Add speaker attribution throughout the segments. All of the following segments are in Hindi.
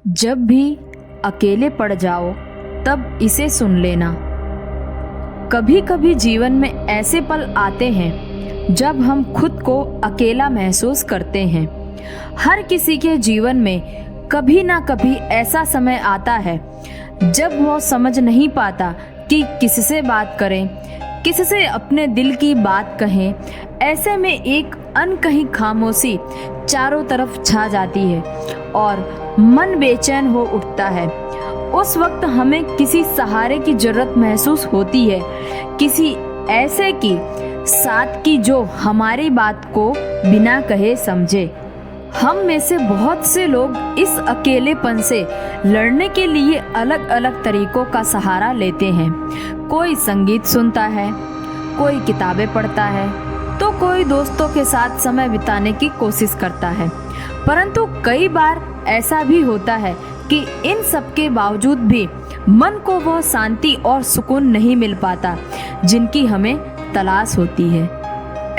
Speaker 1: जब भी अकेले पड़ जाओ तब इसे सुन लेना। कभी कभी जीवन में ऐसे पल आते हैं जब हम खुद को अकेला महसूस करते हैं। हर किसी के जीवन में कभी ना कभी ऐसा समय आता है जब वो समझ नहीं पाता कि किससे बात करें, किससे अपने दिल की बात कहें। ऐसे में एक अनकही खामोशी चारों तरफ छा जाती है और मन बेचैन हो उठता है। उस वक्त हमें किसी सहारे की जरूरत महसूस होती है, किसी ऐसे की साथ की जो हमारी बात को बिना कहे समझे। हम में से बहुत से लोग इस अकेलेपन से लड़ने के लिए अलग अलग तरीकों का सहारा लेते हैं। कोई संगीत सुनता है, कोई किताबें पढ़ता है, तो कोई दोस्तों के साथ समय बिताने की कोशिश करता है। परंतु कई बार ऐसा भी होता है कि इन सब के बावजूद भी मन को वह शांति और सुकून नहीं मिल पाता जिनकी हमें तलाश होती है।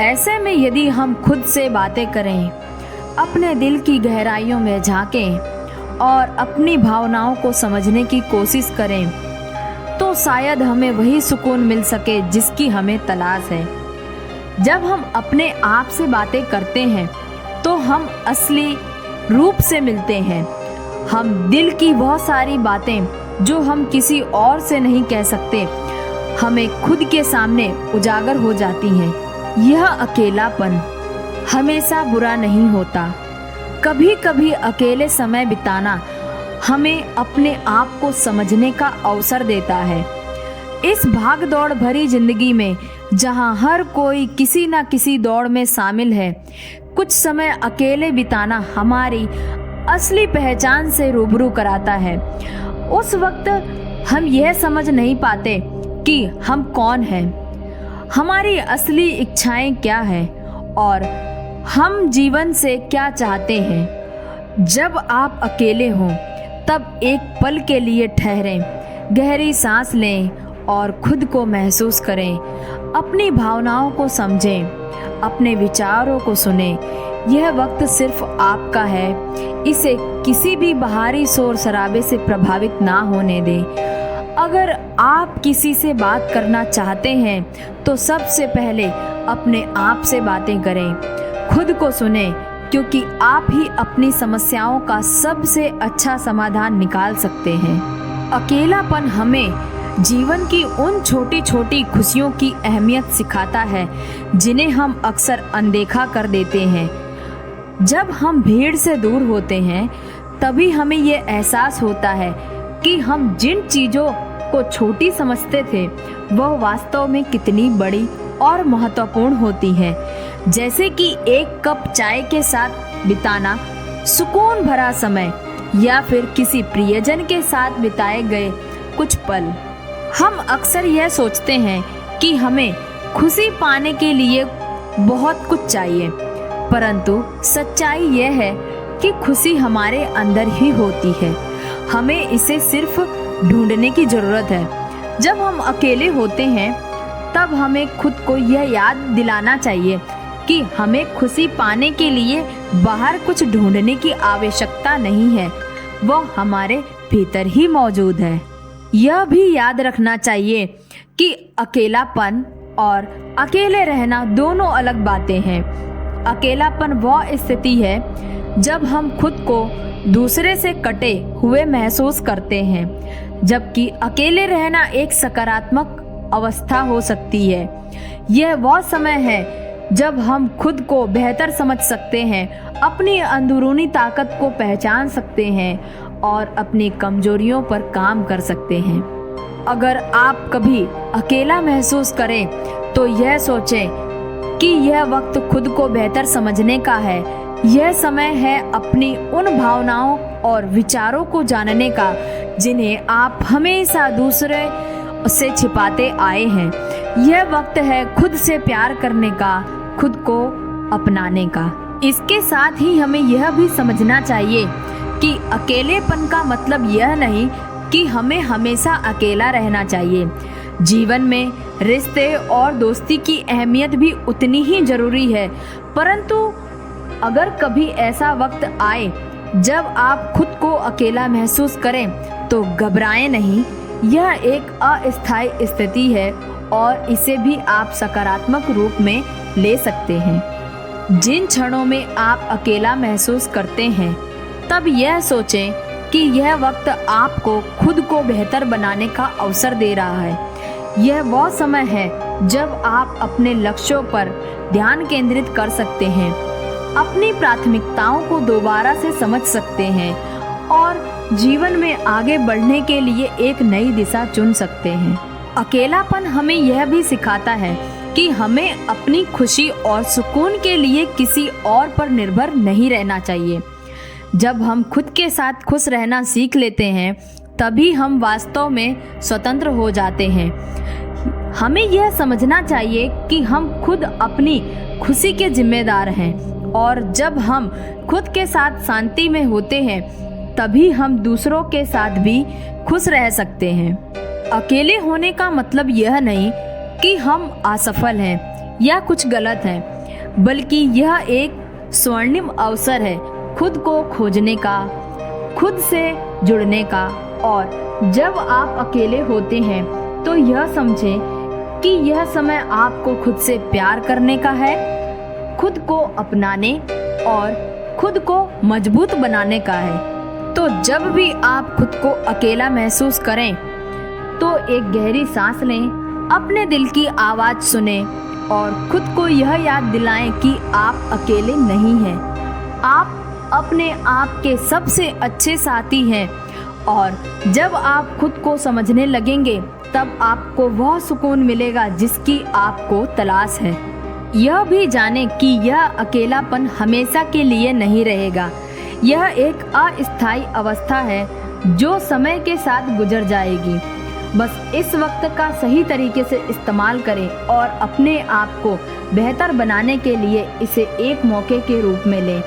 Speaker 1: ऐसे में यदि हम खुद से बातें करें, अपने दिल की गहराइयों में झांकें और अपनी भावनाओं को समझने की कोशिश करें, तो शायद हमें वही सुकून मिल सके जिसकी हमें तलाश है। जब हम अपने आप से बातें करते हैं तो हम असली रूप से मिलते हैं। हम दिल की बहुत सारी बातें जो हम किसी और से नहीं कह सकते, हमें खुद के सामने उजागर हो जाती हैं। यह अकेलापन हमेशा बुरा नहीं होता। कभी कभी अकेले समय बिताना हमें अपने आप को समझने का अवसर देता है। इस भाग दौड़ भरी जिंदगी में जहां हर कोई किसी न किसी दौड़ में शामिल है, कुछ समय अकेले बिताना हमारी असली पहचान से रूबरू कराता है। उस वक्त हम यह समझ नहीं पाते कि हम कौन हैं, हमारी असली इच्छाएं क्या हैं और हम जीवन से क्या चाहते हैं। जब आप अकेले हों तब एक पल के लिए ठहरें, गहरी सांस लें और खुद को महसूस करें। अपनी भावनाओं को समझें, अपने विचारों को सुनें। यह वक्त सिर्फ आपका है, इसे किसी भी बाहरी शोर शराबे से प्रभावित ना होने दें। अगर आप किसी से बात करना चाहते हैं तो सबसे पहले अपने आप से बातें करें, खुद को सुनें, क्योंकि आप ही अपनी समस्याओं का सबसे अच्छा समाधान निकाल सकते हैं। अकेलापन हमें जीवन की उन छोटी छोटी खुशियों की अहमियत सिखाता है जिन्हें हम अक्सर अनदेखा कर देते हैं। जब हम भीड़ से दूर होते हैं तभी हमें ये एहसास होता है कि हम जिन चीज़ों को छोटी समझते थे वह वास्तव में कितनी बड़ी और महत्वपूर्ण होती हैं। जैसे कि एक कप चाय के साथ बिताना सुकून भरा समय या फिर किसी प्रियजन के साथ बिताए गए कुछ पल। हम अक्सर यह सोचते हैं कि हमें खुशी पाने के लिए बहुत कुछ चाहिए, परंतु सच्चाई यह है कि खुशी हमारे अंदर ही होती है। हमें इसे सिर्फ ढूंढने की जरूरत है। जब हम अकेले होते हैं तब हमें खुद को यह याद दिलाना चाहिए कि हमें खुशी पाने के लिए बाहर कुछ ढूंढने की आवश्यकता नहीं है, वह हमारे भीतर ही मौजूद है। यह भी याद रखना चाहिए कि अकेलापन और अकेले रहना दोनों अलग बातें हैं। अकेलापन वह स्थिति है जब हम खुद को दूसरे से कटे हुए महसूस करते हैं, जबकि अकेले रहना एक सकारात्मक अवस्था हो सकती है। यह वह समय है जब हम खुद को बेहतर समझ सकते हैं, अपनी अंदरूनी ताकत को पहचान सकते हैं और अपनी कमजोरियों पर काम कर सकते हैं। अगर आप कभी अकेला महसूस करें तो यह सोचें कि यह वक्त खुद को बेहतर समझने का है। यह समय है अपनी उन भावनाओं और विचारों को जानने का जिन्हें आप हमेशा दूसरे से छिपाते आए हैं। यह वक्त है खुद से प्यार करने का, खुद को अपनाने का। इसके साथ ही हमें यह भी समझना चाहिए कि अकेलेपन का मतलब यह नहीं कि हमें हमेशा अकेला रहना चाहिए। जीवन में रिश्ते और दोस्ती की अहमियत भी उतनी ही जरूरी है, परंतु अगर कभी ऐसा वक्त आए जब आप खुद को अकेला महसूस करें तो घबराएं नहीं। यह एक अस्थायी स्थिति है और इसे भी आप सकारात्मक रूप में ले सकते हैं। जिन क्षणों में आप अकेला महसूस करते हैं, तब यह सोचें कि यह वक्त आपको खुद को बेहतर बनाने का अवसर दे रहा है। यह वह समय है जब आप अपने लक्ष्यों पर ध्यान केंद्रित कर सकते हैं, अपनी प्राथमिकताओं को दोबारा से समझ सकते हैं और जीवन में आगे बढ़ने के लिए एक नई दिशा चुन सकते हैं। अकेलापन हमें यह भी सिखाता है कि हमें अपनी खुशी और सुकून के लिए किसी और पर निर्भर नहीं रहना चाहिए। जब हम खुद के साथ खुश रहना सीख लेते हैं, तभी हम वास्तव में स्वतंत्र हो जाते हैं। हमें यह समझना चाहिए कि हम खुद अपनी खुशी के जिम्मेदार हैं और जब हम खुद के साथ शांति में होते हैं, तभी हम दूसरों के साथ भी खुश रह सकते हैं। अकेले होने का मतलब यह नहीं कि हम असफल हैं या कुछ गलत हैं, बल्कि यह एक स्वर्णिम अवसर है खुद को खोजने का, खुद से जुड़ने का। और जब आप अकेले होते हैं तो यह समझें कि यह समय आपको खुद से प्यार करने का है, खुद को अपनाने और खुद को मजबूत बनाने का है। तो जब भी आप खुद को अकेला महसूस करें तो एक गहरी सांस लें, अपने दिल की आवाज़ सुनें और खुद को यह याद दिलाएं कि आप अकेले नहीं हैं। आप अपने आप के सबसे अच्छे साथी हैं और जब आप खुद को समझने लगेंगे, तब आपको वह सुकून मिलेगा जिसकी आपको तलाश है। यह भी जानें कि यह अकेलापन हमेशा के लिए नहीं रहेगा। यह एक अस्थायी अवस्था है जो समय के साथ गुजर जाएगी। बस इस वक्त का सही तरीके से इस्तेमाल करें और अपने आप को बेहतर बनाने के लिए इसे एक मौके के रूप में लें।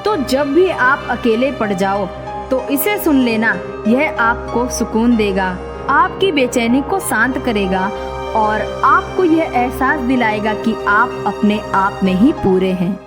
Speaker 1: तो जब भी आप अकेले पड़ जाओ तो इसे सुन लेना, यह आपको सुकून देगा, आपकी बेचैनी को शांत करेगा और आपको यह एहसास दिलाएगा कि आप अपने आप में ही पूरे हैं।